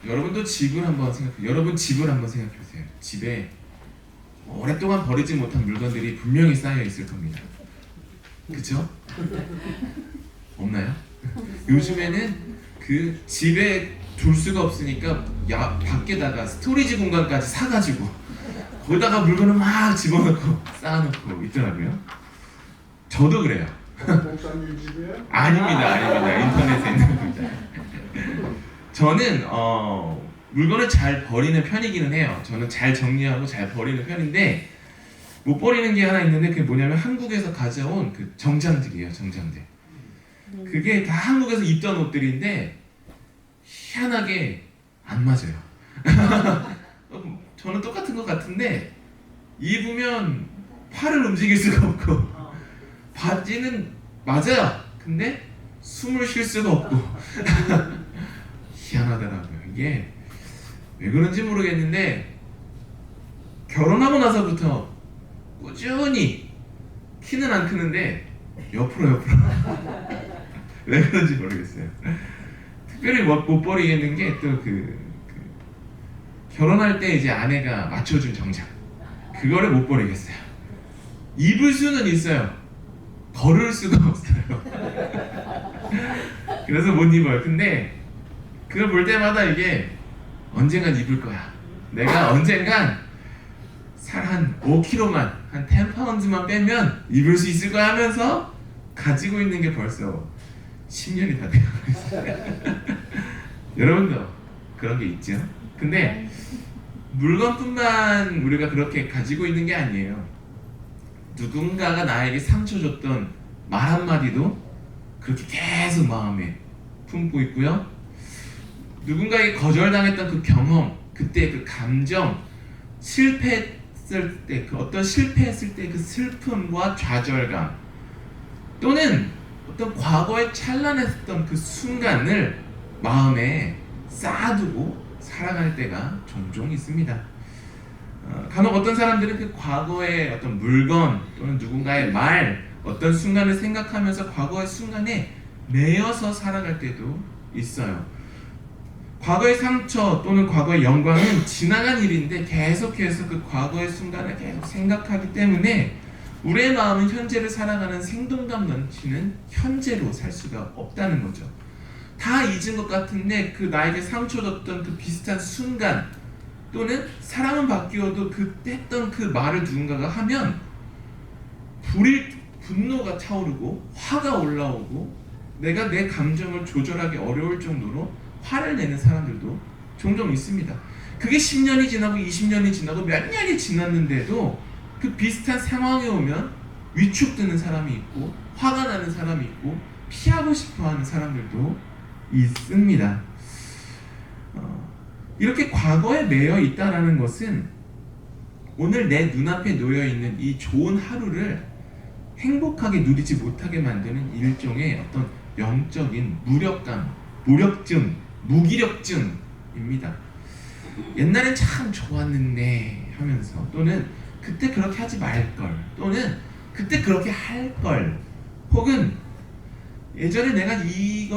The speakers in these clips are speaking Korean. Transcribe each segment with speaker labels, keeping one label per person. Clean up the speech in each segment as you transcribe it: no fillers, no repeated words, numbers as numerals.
Speaker 1: 여러분도 집을 한번 생각해. 여러분 집을 한번 생각해 보세요. 집에 오랫동안 버리지 못한 물건들이 분명히 쌓여 있을 겁니다. 그쵸? 없나요? 요즘에는 그 집에 둘 수가 없으니까 밖에다가 스토리지 공간까지 사가지고 거기다가 물건을 막 집어넣고 쌓아놓고 있더라고요. 저도 그래요.
Speaker 2: 목사님 집이에요?
Speaker 1: 아닙니다. 인터넷에 있는 겁니다. 저는 물건을 잘 버리는 편이기는 해요. 저는 잘 정리하고 잘 버리는 편인데 못 버리는 게 하나 있는데 그게 뭐냐면 한국에서 가져온 그 정장들이에요. 정장들. 그게 다 한국에서 입던 옷들인데 희한하게 안 맞아요. 저는 똑같은 것 같은데 입으면 팔을 움직일 수가 없고 바지는 맞아요. 근데 숨을 쉴 수가 없고 희한하더라고요. 이게 왜 그런지 모르겠는데 결혼하고 나서부터 꾸준히 키는 안 크는데 옆으로 왜 그런지 모르겠어요. 특별히 못 버리겠는 게 또 결혼할 때 이제 아내가 맞춰준 정장 그거를 못 버리겠어요. 입을 수는 있어요. 걸을 수가 없어요. 그래서 못 입어요. 근데 그걸 볼 때마다 이게 언젠간 입을 거야. 내가 언젠간 살 한 5kg만 한 10파운드만 빼면 입을 수 있을 거야 하면서 가지고 있는 게 벌써 10년이 다 되어 있어요. 여러분도 그런 게 있죠? 근데 물건뿐만 우리가 그렇게 가지고 있는 게 아니에요. 누군가가 나에게 상처 줬던 말 한마디도 그렇게 계속 마음에 품고 있고요. 누군가에게 거절당했던 그 경험, 그때 그 감정, 실패했을 때, 어떤 실패했을 때 그 슬픔과 좌절감, 또는 어떤 과거에 찬란했던 그 순간을 마음에 쌓아두고 살아갈 때가 종종 있습니다. 간혹 어떤 사람들은 그 과거의 어떤 물건 또는 누군가의 말, 어떤 순간을 생각하면서 과거의 순간에 매여서 살아갈 때도 있어요. 과거의 상처 또는 과거의 영광은 지나간 일인데 계속해서 그 과거의 순간을 계속 생각하기 때문에 우리의 마음은 현재를 살아가는 생동감 넘치는 현재로 살 수가 없다는 거죠. 다 잊은 것 같은데 그 나에게 상처 줬던 그 비슷한 순간 또는 사람은 바뀌어도 그때 했던 그 말을 누군가가 하면 분노가 차오르고 화가 올라오고 내가 내 감정을 조절하기 어려울 정도로 화를 내는 사람들도 종종 있습니다. 그게 10년이 지나고 20년이 지나고 몇 년이 지났는데도 그 비슷한 상황에 오면 위축되는 사람이 있고 화가 나는 사람이 있고 피하고 싶어하는 사람들도 있습니다. 이렇게 과거에 매여 있다라는 것은 오늘 내 눈앞에 놓여 있는 이 좋은 하루를 행복하게 누리지 못하게 만드는 일종의 어떤 영적인 무기력증입니다. 옛날엔 참 좋았는데 하면서 또는 그때 그렇게 하지 말걸 또는 그때 그렇게 할걸 혹은 예전에 내가 이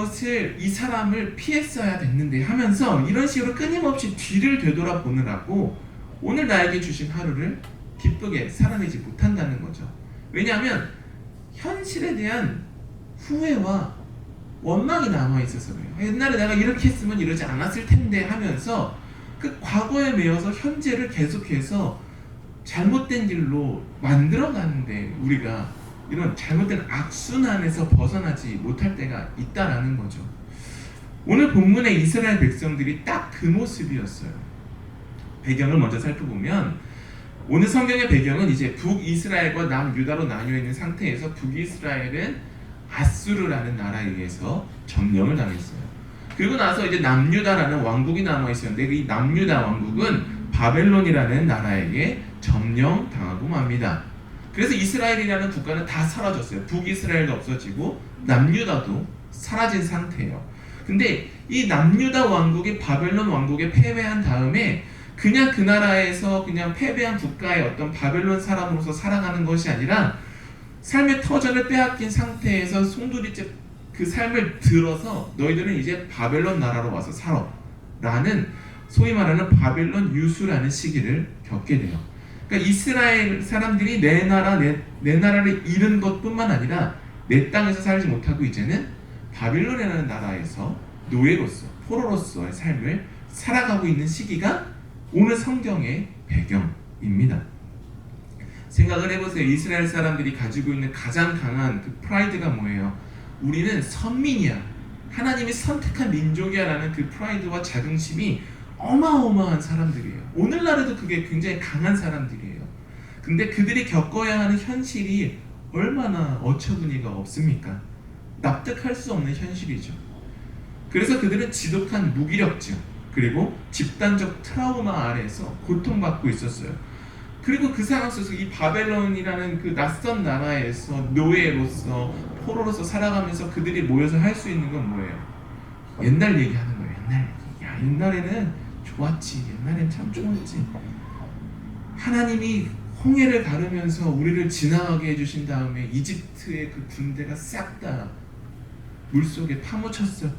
Speaker 1: 사람을 피했어야 됐는데 하면서 이런 식으로 끊임없이 뒤를 되돌아보느라고 오늘 나에게 주신 하루를 기쁘게 살아내지 못한다는 거죠. 왜냐하면 현실에 대한 후회와 원망이 남아있어서 그래요. 옛날에 내가 이렇게 했으면 이러지 않았을 텐데 하면서 그 과거에 매여서 현재를 계속해서 잘못된 길로 만들어가는데 우리가 이런 잘못된 악순환에서 벗어나지 못할 때가 있다라는 거죠. 오늘 본문의 이스라엘 백성들이 딱 그 모습이었어요. 배경을 먼저 살펴보면 오늘 성경의 배경은 이제 북이스라엘과 남유다로 나뉘어 있는 상태에서 북이스라엘은 아수르라는 나라에 의해서 점령을 당했어요. 그리고 나서 이제 남유다라는 왕국이 남아 있었는데 이 남유다 왕국은 바벨론이라는 나라에게 점령당하고 맙니다. 그래서 이스라엘이라는 국가는 다 사라졌어요. 북이스라엘도 없어지고 남유다도 사라진 상태예요. 근데 이 남유다 왕국이 바벨론 왕국에 패배한 다음에 그냥 그 나라에서 그냥 패배한 국가의 어떤 바벨론 사람으로서 살아가는 것이 아니라 삶의 터전을 빼앗긴 상태에서 송두리째 그 삶을 들어서 너희들은 이제 바벨론 나라로 와서 살아 라는 소위 말하는 바벨론 유수라는 시기를 겪게 돼요. 그러니까 이스라엘 사람들이 내 나라를 잃은 것뿐만 아니라 내 땅에서 살지 못하고 이제는 바빌론이라는 나라에서 노예로서 포로로서의 삶을 살아가고 있는 시기가 오늘 성경의 배경입니다. 생각을 해보세요. 이스라엘 사람들이 가지고 있는 가장 강한 그 프라이드가 뭐예요? 우리는 선민이야, 하나님이 선택한 민족이야 라는 그 프라이드와 자긍심이 어마어마한 사람들이에요. 오늘날에도 그게 굉장히 강한 사람들이에요. 근데 그들이 겪어야 하는 현실이 얼마나 어처구니가 없습니까? 납득할 수 없는 현실이죠. 그래서 그들은 지독한 무기력증 그리고 집단적 트라우마 아래에서 고통받고 있었어요. 그리고 그 상황 속에서 이 바벨론이라는 그 낯선 나라에서 노예로서 포로로서 살아가면서 그들이 모여서 할 수 있는 건 뭐예요? 옛날 얘기하는 거예요. 옛날 얘기. 야, 옛날에는 좋았지. 옛날엔 참 좋았지. 하나님이 홍해를 가르면서 우리를 지나가게 해주신 다음에 이집트의 그 군대가 싹 다 물속에 파묻혔을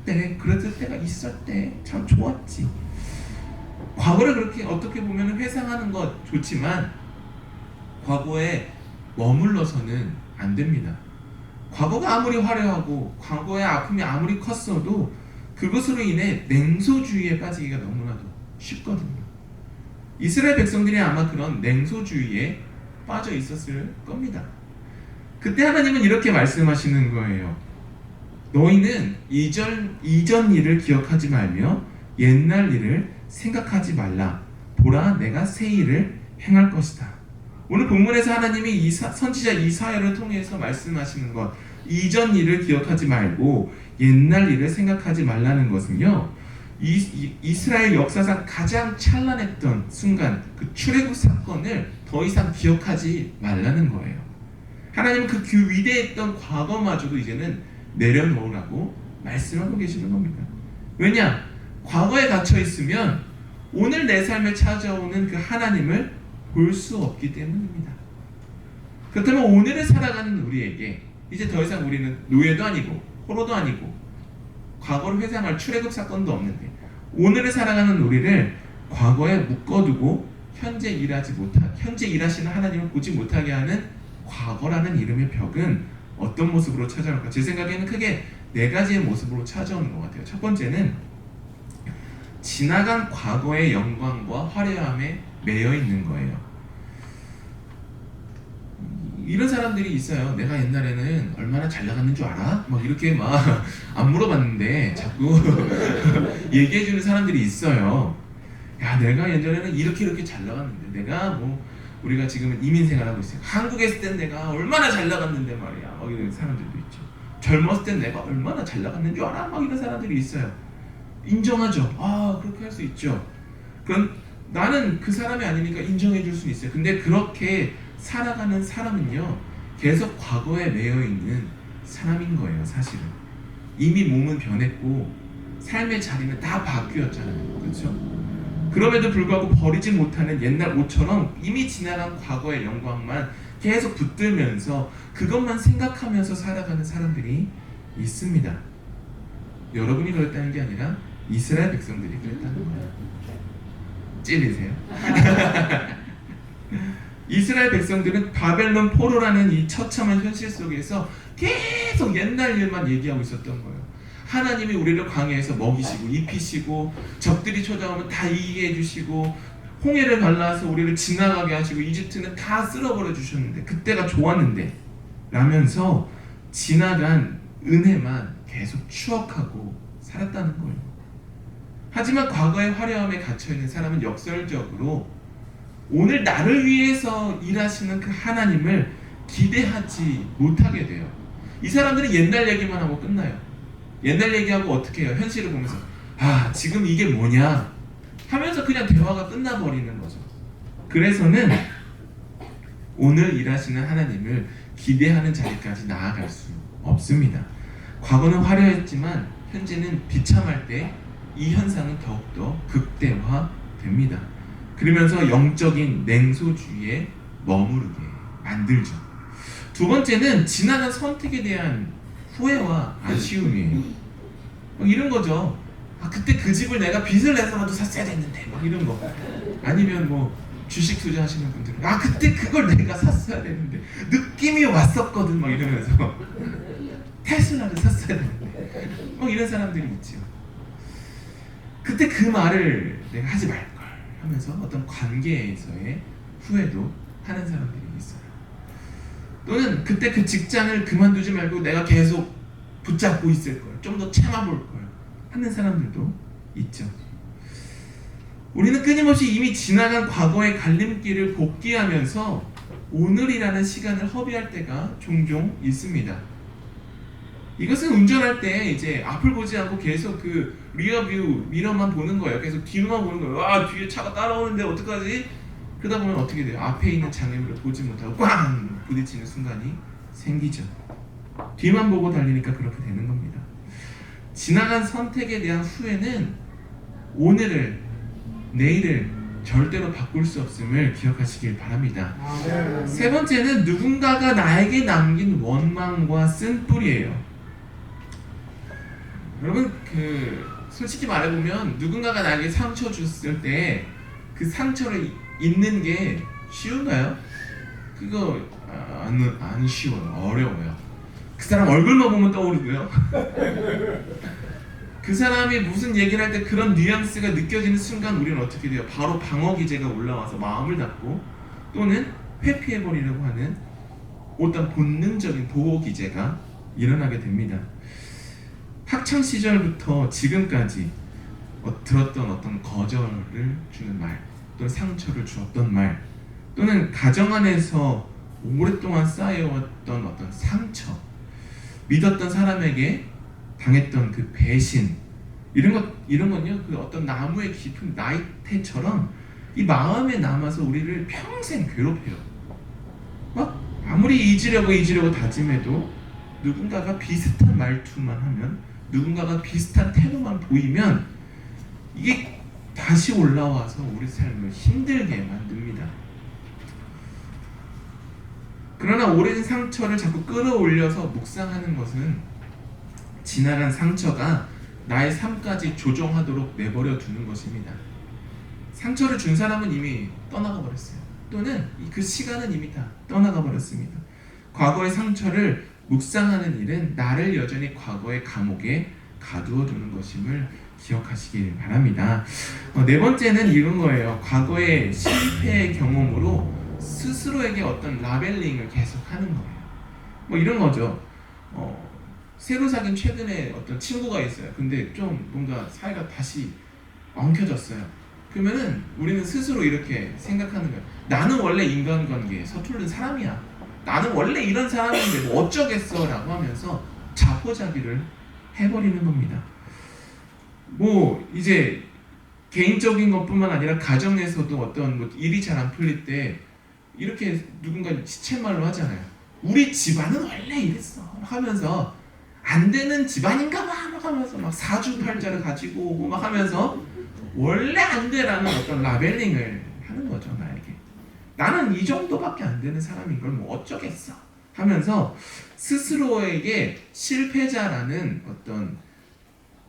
Speaker 1: 때, 그랬을 때가 있었대. 참 좋았지. 과거를 그렇게 어떻게 보면 회상하는 것 좋지만 과거에 머물러서는 안 됩니다. 과거가 아무리 화려하고 과거의 아픔이 아무리 컸어도 그것으로 인해 냉소주의에 빠지기가 너무나도 쉽거든요. 이스라엘 백성들이 아마 그런 냉소주의에 빠져 있었을 겁니다. 그때 하나님은 이렇게 말씀하시는 거예요. 너희는 이전 일을 기억하지 말며 옛날 일을 생각하지 말라. 보라, 내가 새 일을 행할 것이다. 오늘 본문에서 하나님이 선지자 이사야를 통해서 말씀하시는 것, 이전 일을 기억하지 말고 옛날 일을 생각하지 말라는 것은요, 이스라엘 역사상 가장 찬란했던 순간, 그 출애굽 사건을 더 이상 기억하지 말라는 거예요. 하나님은 그 위대했던 과거마저도 이제는 내려놓으라고 말씀하고 계시는 겁니다. 왜냐? 과거에 갇혀 있으면 오늘 내 삶에 찾아오는 그 하나님을 볼 수 없기 때문입니다. 그렇다면 오늘을 살아가는 우리에게 이제 더 이상 우리는 노예도 아니고 포로도 아니고 과거를 회상할 출애굽 사건도 없는데 오늘을 살아가는 우리를 과거에 묶어두고 현재 일하시는 하나님을 보지 못하게 하는 과거라는 이름의 벽은 어떤 모습으로 찾아올까? 제 생각에는 크게 네 가지의 모습으로 찾아오는 것 같아요. 첫 번째는 지나간 과거의 영광과 화려함에 매여 있는 거예요. 이런 사람들이 있어요. 내가 옛날에는 얼마나 잘 나갔는 줄 알아? 막 이렇게 막 안 물어봤는데 자꾸 얘기해주는 사람들이 있어요. 야, 내가 예전에는 이렇게 잘 나갔는데, 내가 뭐 우리가 지금은 이민 생활하고 있어요. 한국에 있을 땐 내가 얼마나 잘 나갔는데 말이야. 막 이런 사람들도 있죠. 젊었을 땐 내가 얼마나 잘 나갔는 줄 알아? 막 이런 사람들이 있어요. 인정하죠. 아, 그렇게 할 수 있죠. 그럼 나는 그 사람이 아니니까 인정해 줄 수 있어요. 근데 그렇게 살아가는 사람은요, 계속 과거에 매여 있는 사람인 거예요. 사실은 이미 몸은 변했고 삶의 자리는 다 바뀌었잖아요. 그렇죠? 그럼에도 불구하고 버리지 못하는 옛날 옷처럼 이미 지나간 과거의 영광만 계속 붙들면서 그것만 생각하면서 살아가는 사람들이 있습니다. 여러분이 그랬다는 게 아니라 이스라엘 백성들이 그랬다는 거예요. 찔리세요? 이스라엘 백성들은 바벨론 포로라는 이 처참한 현실 속에서 계속 옛날 일만 얘기하고 있었던 거예요. 하나님이 우리를 광야에서 먹이시고 입히시고 적들이 찾아오면 다 이기게 해주시고 홍해를 갈라서 우리를 지나가게 하시고 이집트는 다 쓸어버려 주셨는데 그때가 좋았는데 라면서 지나간 은혜만 계속 추억하고 살았다는 거예요. 하지만 과거의 화려함에 갇혀있는 사람은 역설적으로 오늘 나를 위해서 일하시는 그 하나님을 기대하지 못하게 돼요. 이 사람들은 옛날 얘기만 하고 끝나요. 옛날 얘기하고 어떻게 해요? 현실을 보면서 아, 지금 이게 뭐냐 하면서 그냥 대화가 끝나버리는 거죠. 그래서는 오늘 일하시는 하나님을 기대하는 자리까지 나아갈 수 없습니다. 과거는 화려했지만 현재는 비참할 때 이 현상은 더욱더 극대화됩니다. 그러면서 영적인 냉소주의에 머무르게 만들죠. 두 번째는 지나간 선택에 대한 후회와 아쉬움이에요. 이런 거죠. 아 그때 그 집을 내가 빚을 내서라도 샀어야 됐는데 막 이런 거. 아니면 뭐 주식 투자하시는 분들은 아 그때 그걸 내가 샀어야 되는데 느낌이 왔었거든 막 이러면서 테슬라를 샀어야 되는데 막 이런 사람들이 있죠. 그때 그 말을 내가 하지 말걸 하면서 어떤 관계에서의 후회도 하는 사람들이 있어요. 또는 그때 그 직장을 그만두지 말고 내가 계속 붙잡고 있을 걸, 좀 더 참아볼 걸 하는 사람들도 있죠. 우리는 끊임없이 이미 지나간 과거의 갈림길을 복귀하면서 오늘이라는 시간을 허비할 때가 종종 있습니다. 이것은 운전할 때 이제 앞을 보지 않고 계속 그 리어뷰 미러만 보는 거예요. 계속 뒤로만 보는 거예요. 아 뒤에 차가 따라오는데 어떡하지? 그러다 보면 어떻게 돼요? 앞에 있는 장애물을 보지 못하고 꽝 부딪히는 순간이 생기죠. 뒤만 보고 달리니까 그렇게 되는 겁니다. 지나간 선택에 대한 후회는 오늘을, 내일을 절대로 바꿀 수 없음을 기억하시길 바랍니다. 세 번째는 누군가가 나에게 남긴 원망과 쓴뿌리예요. 여러분 솔직히 말해보면 누군가가 나에게 상처 줬을 때 그 상처를 잊는 게 쉬운가요? 그거 안 쉬워요. 어려워요. 그 사람 얼굴만 보면 떠오르고요. 그 사람이 무슨 얘기를 할 때 그런 뉘앙스가 느껴지는 순간 우리는 어떻게 돼요? 바로 방어 기제가 올라와서 마음을 닫고 또는 회피해버리려고 하는 어떤 본능적인 보호 기제가 일어나게 됩니다. 학창 시절부터 지금까지 들었던 어떤 거절을 주는 말 또는 상처를 주었던 말 또는 가정 안에서 오랫동안 쌓여왔던 어떤 상처, 믿었던 사람에게 당했던 그 배신 이런 건요 그 어떤 나무의 깊은 나이테처럼 이 마음에 남아서 우리를 평생 괴롭혀요. 막 아무리 잊으려고 다짐해도 누군가가 비슷한 말투만 하면 누군가가 비슷한 태도만 보이면 이게 다시 올라와서 우리 삶을 힘들게 만듭니다. 그러나 오랜 상처를 자꾸 끌어올려서 묵상하는 것은 지나간 상처가 나의 삶까지 조종하도록 내버려 두는 것입니다. 상처를 준 사람은 이미 떠나가 버렸어요. 또는 그 시간은 이미 다 떠나가 버렸습니다. 과거의 상처를 묵상하는 일은 나를 여전히 과거의 감옥에 가두어 두는 것임을 기억하시길 바랍니다. 네 번째는 이런 거예요. 과거의 실패의 경험으로 스스로에게 어떤 라벨링을 계속 하는 거예요. 뭐 이런 거죠. 새로 사귄 최근에 어떤 친구가 있어요. 근데 좀 뭔가 사이가 다시 엉켜졌어요. 그러면은 우리는 스스로 이렇게 생각하는 거예요. 나는 원래 인간관계에 서투른 사람이야. 나는 원래 이런 사람인데 뭐 어쩌겠어 라고 하면서 자포자기를 해버리는 겁니다. 뭐 이제 개인적인 것뿐만 아니라 가정에서도 어떤 뭐 일이 잘 안 풀릴 때 이렇게 누군가 시쳇말로 하잖아요. 우리 집안은 원래 이랬어 하면서 안 되는 집안인가 봐 막 하면서 막 사주팔자를 가지고 오고 막 하면서 원래 안 돼라는 어떤 라벨링을 하는 거죠. 나에게 나는 이 정도밖에 안 되는 사람인 걸 뭐 어쩌겠어 하면서 스스로에게 실패자라는 어떤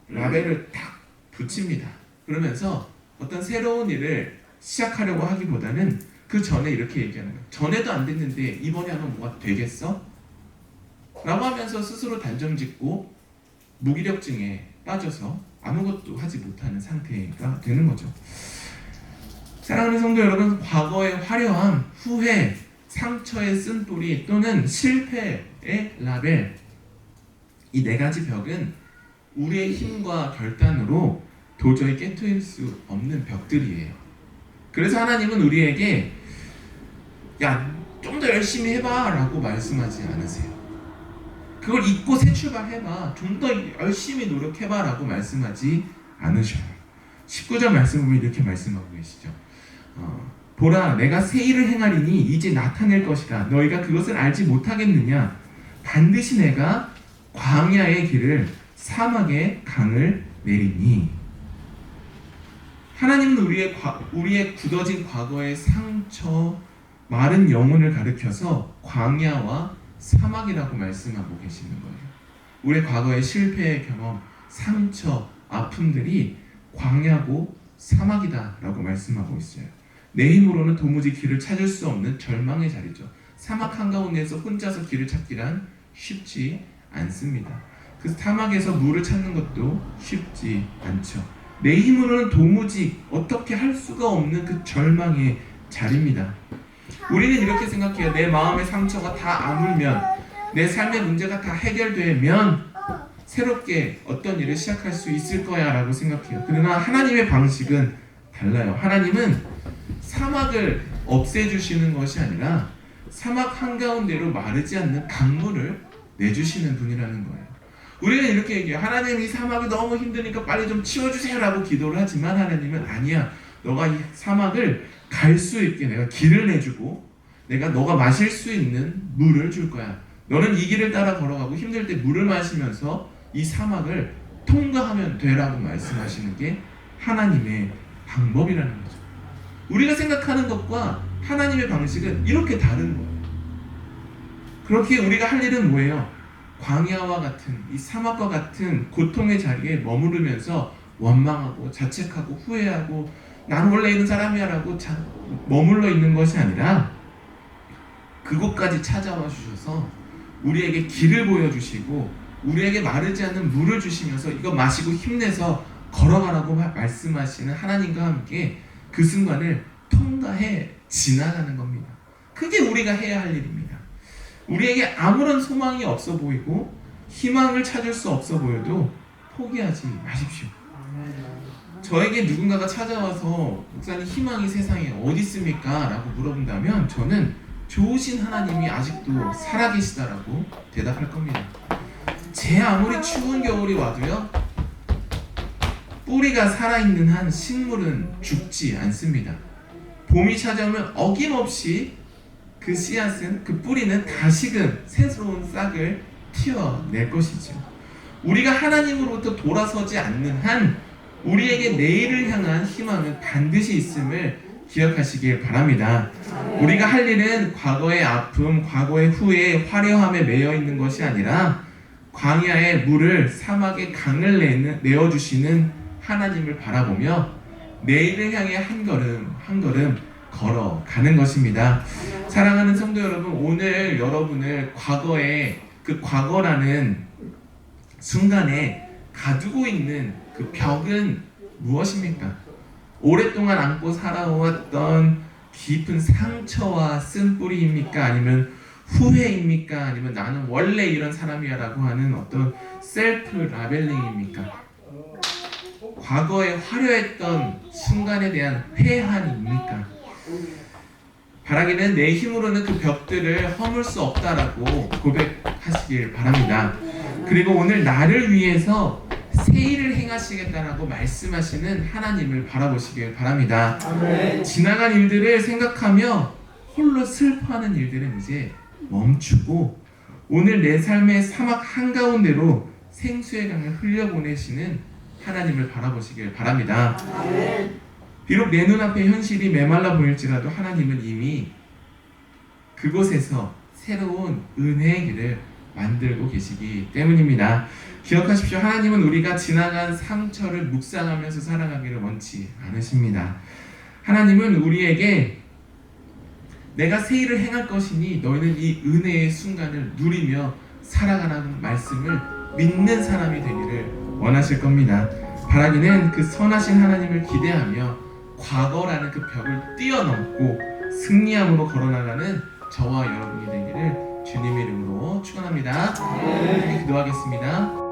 Speaker 1: 라벨을 딱 붙입니다. 그러면서 어떤 새로운 일을 시작하려고 하기보다는 그 전에 이렇게 얘기하는 거예요. 전에도 안 됐는데 이번에 하면 뭐가 되겠어? 라고 하면서 스스로 단정짓고 무기력증에 빠져서 아무것도 하지 못하는 상태가 되는 거죠. 사랑하는 성도 여러분, 과거의 화려함, 후회, 상처의 쓴뿌리 또는 실패의 라벨, 이 네 가지 벽은 우리의 힘과 결단으로 도저히 깨트릴 수 없는 벽들이에요. 그래서 하나님은 우리에게 야, 좀 더 열심히 해봐 라고 말씀하지 않으세요. 그걸 잊고 새 출발해봐, 좀 더 열심히 노력해봐 라고 말씀하지 않으셔요. 19절 말씀 보면 이렇게 말씀하고 계시죠. 보라, 내가 새 일을 행하리니 이제 나타낼 것이다. 너희가 그것을 알지 못하겠느냐? 반드시 내가 광야의 길을 사막의 강을 내리니. 하나님은 우리의 굳어진 과거의 상처, 마른 영혼을 가리켜서 광야와 사막이라고 말씀하고 계시는 거예요. 우리의 과거의 실패의 경험, 상처, 아픔들이 광야고 사막이다라고 말씀하고 있어요. 내 힘으로는 도무지 길을 찾을 수 없는 절망의 자리죠. 사막 한가운데에서 혼자서 길을 찾기란 쉽지 않습니다. 그 사막에서 물을 찾는 것도 쉽지 않죠. 내 힘으로는 도무지 어떻게 할 수가 없는 그 절망의 자리입니다. 우리는 이렇게 생각해요. 내 마음의 상처가 다 아물면, 내 삶의 문제가 다 해결되면 새롭게 어떤 일을 시작할 수 있을 거야 라고 생각해요. 그러나 하나님의 방식은 달라요. 하나님은 사막을 없애주시는 것이 아니라 사막 한가운데로 마르지 않는 강물을 내주시는 분이라는 거예요. 우리는 이렇게 얘기해요. 하나님, 이 사막이 너무 힘드니까 빨리 좀 치워주세요 라고 기도를 하지만 하나님은 아니야, 너가 이 사막을 갈 수 있게 내가 길을 내주고 내가 너가 마실 수 있는 물을 줄 거야. 너는 이 길을 따라 걸어가고 힘들 때 물을 마시면서 이 사막을 통과하면 되라고 말씀하시는 게 하나님의 방법이라는 거죠. 우리가 생각하는 것과 하나님의 방식은 이렇게 다른 거예요. 그렇게 우리가 할 일은 뭐예요? 광야와 같은 이 사막과 같은 고통의 자리에 머무르면서 원망하고 자책하고 후회하고 난 원래 이런 사람이야 라고 머물러 있는 것이 아니라 그곳까지 찾아와 주셔서 우리에게 길을 보여주시고 우리에게 마르지 않는 물을 주시면서 이거 마시고 힘내서 걸어가라고 말씀하시는 하나님과 함께 그 순간을 통과해 지나가는 겁니다. 그게 우리가 해야 할 일입니다. 우리에게 아무런 소망이 없어 보이고 희망을 찾을 수 없어 보여도 포기하지 마십시오. 저에게 누군가가 찾아와서 목사님, 희망이 세상에 어디 있습니까? 라고 물어본다면 저는 좋으신 하나님이 아직도 살아계시다라고 대답할 겁니다. 제 아무리 추운 겨울이 와도요, 뿌리가 살아있는 한 식물은 죽지 않습니다. 봄이 찾아오면 어김없이 그 씨앗은, 그 뿌리는 다시금 새로운 싹을 틔워낼 것이죠. 우리가 하나님으로부터 돌아서지 않는 한 우리에게 내일을 향한 희망은 반드시 있음을 기억하시길 바랍니다. 우리가 할 일은 과거의 아픔, 과거의 후회, 화려함에 매여 있는 것이 아니라 광야의 물을, 사막의 강을 내어주시는 하나님을 바라보며 내일을 향해 한 걸음 한 걸음 걸어가는 것입니다. 사랑하는 성도 여러분, 오늘 여러분을 과거의 그 과거라는 순간에 가두고 있는 그 벽은 무엇입니까? 오랫동안 안고 살아왔던 깊은 상처와 쓴뿌리입니까? 아니면 후회입니까? 아니면 나는 원래 이런 사람이야 라고 하는 어떤 셀프 라벨링입니까? 과거에 화려했던 순간에 대한 회한입니까? 바라기는 내 힘으로는 그 벽들을 허물 수 없다라고 고백하시길 바랍니다. 그리고 오늘 나를 위해서 새 일을 행하시겠다라고 말씀하시는 하나님을 바라보시길 바랍니다. 아멘. 지나간 일들을 생각하며 홀로 슬퍼하는 일들은 이제 멈추고 오늘 내 삶의 사막 한가운데로 생수의 강을 흘려보내시는 하나님을 바라보시길 바랍니다. 아멘. 비록 내 눈앞의 현실이 메말라 보일지라도 하나님은 이미 그곳에서 새로운 은혜의 길을 만들고 계시기 때문입니다. 기억하십시오. 하나님은 우리가 지나간 상처를 묵상하면서 살아가기를 원치 않으십니다. 하나님은 우리에게 내가 새 일을 행할 것이니 너희는 이 은혜의 순간을 누리며 살아가라는 말씀을 믿는 사람이 되기를 원하실 겁니다. 바라기는 그 선하신 하나님을 기대하며 과거라는 그 벽을 뛰어넘고 승리함으로 걸어나가는 저와 여러분이 되기를 주님의 이름으로 축원합니다. 기도하겠습니다.